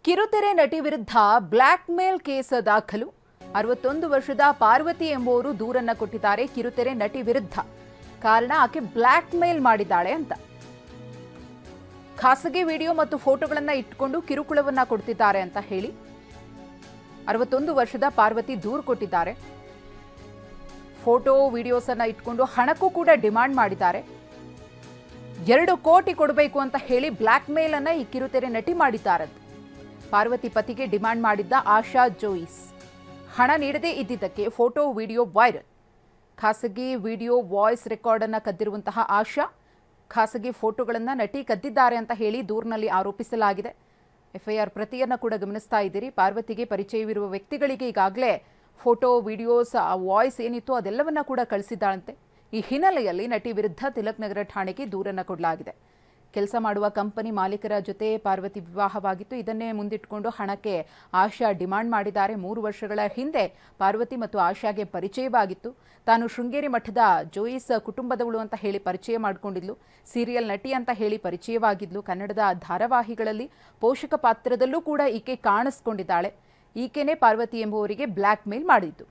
ಕಿರುತೆರೆ ನಟಿ ವಿರುದ್ಧ ಬ್ಲಾಕ್ ಮೇಲ್ ಕೇಸ್ ದಾಖಲು. 61 ವರ್ಷದ ಪಾರ್ವತಿ ಎಂಬುವರು ದೂರನ್ನ ಕೊಟ್ಟಿದ್ದಾರೆ ಕಿರುತೆರೆ ನಟಿ ವಿರುದ್ಧ. ಕಾರಣ ಆಕೆ ಬ್ಲಾಕ್ ಮೇಲ್ ಮಾಡಿದ್ದಾಳೆ ಅಂತ. ಖಾಸಗಿ ವಿಡಿಯೋ ಮತ್ತು ಫೋಟೋಗಳನ್ನ ಇಟ್ಕೊಂಡು ಕಿರುಕುಳವನ್ನ ಕೊಡ್ತಿದ್ದಾರೆ ಅಂತ ಹೇಳಿ 61 ವರ್ಷದ ಪಾರ್ವತಿ ದೂರು ಕೊಟ್ಟಿದ್ದಾರೆ. ಫೋಟೋ ವಿಡಿಯೋಸ್ ಅನ್ನ ಇಟ್ಕೊಂಡು ಹಣಕ್ಕೂ ಕೂಡ ಡಿಮಾಂಡ್ ಮಾಡಿದ್ದಾರೆ. 2 ಕೋಟಿ ಕೊಡಬೇಕು ಅಂತ ಹೇಳಿ ಬ್ಲಾಕ್ ಮೇಲ್ ಅನ್ನ ಈ ಕಿರುತೆರೆ ನಟಿ ಮಾಡಿದ್ದಾರಂತೆ. ಪಾರ್ವತಿ ಪತಿಗೆ ಡಿಮಾಂಡ್ ಮಾಡಿದ್ದ ಆಶಾ ಜೋಯಿಸ್ ಹಣ ನೀಡದೇ ಇದ್ದಿದ್ದಕ್ಕೆ ಫೋಟೋ ವಿಡಿಯೋ ವೈರಲ್. ಖಾಸಗಿ ವಿಡಿಯೋ ವಾಯ್ಸ್ ರೆಕಾರ್ಡ್ ಅನ್ನ ಕದ್ದಿರುವಂತಹ ಆಶಾ ಖಾಸಗಿ ಫೋಟೋಗಳನ್ನ ನಟಿ ಕದ್ದಿದ್ದಾರೆ ಅಂತ ಹೇಳಿ ದೂರಿನಲ್ಲಿ ಆರೋಪಿಸಲಾಗಿದೆ. ಎಫ್ಐಆರ್ ಪ್ರತಿಯನ್ನ ಕೂಡ ಗಮನಿಸ್ತಾ ಇದ್ದೀರಿ. ಪಾರ್ವತಿಗೆ ಪರಿಚಯವಿರುವ ವ್ಯಕ್ತಿಗಳಿಗೆ ಈಗಾಗಲೇ ಫೋಟೋ ವಿಡಿಯೋಸ್ ವಾಯ್ಸ್ ಏನಿತ್ತು ಅದೆಲ್ಲವನ್ನ ಕೂಡ ಕಳಿಸಿದ್ದಾಳಂತೆ. ಈ ಹಿನ್ನೆಲೆಯಲ್ಲಿ ನಟಿ ವಿರುದ್ಧ ತಿಲಕ್ ನಗರ ಠಾಣೆಗೆ ದೂರನ್ನ ಕೊಡಲಾಗಿದೆ. ಕೆಲಸ ಮಾಡುವ ಕಂಪನಿ ಮಾಲೀಕರ ಜೊತೆ ಪಾರ್ವತಿ ವಿವಾಹವಾಗಿತ್ತು. ಇದನ್ನೇ ಮುಂದಿಟ್ಟುಕೊಂಡು ಹಣಕ್ಕೆ ಆಶಾ ಡಿಮಾಂಡ್ ಮಾಡಿದ್ದಾರೆ. 3 ವರ್ಷಗಳ ಹಿಂದೆ ಪಾರ್ವತಿ ಮತ್ತು ಆಶಾಗೆ ಪರಿಚಯವಾಗಿತ್ತು. ತಾನು ಶೃಂಗೇರಿ ಮಠದ ಜೋಯಿಸ್ ಕುಟುಂಬದವಳು ಅಂತ ಹೇಳಿ ಪರಿಚಯ ಮಾಡಿಕೊಂಡಿದ್ಲು. ಸೀರಿಯಲ್ ನಟಿ ಅಂತ ಹೇಳಿ ಪರಿಚಯವಾಗಿದ್ಲು. ಕನ್ನಡದ ಧಾರಾವಾಹಿಗಳಲ್ಲಿ ಪೋಷಕ ಪಾತ್ರದಲ್ಲೂ ಕೂಡ ಈಕೆ ಕಾಣಿಸ್ಕೊಂಡಿದ್ದಾಳೆ. ಈಕೆನೇ ಪಾರ್ವತಿ ಎಂಬುವರಿಗೆ ಬ್ಲಾಕ್ ಮೇಲ್ ಮಾಡಿದ್ದು.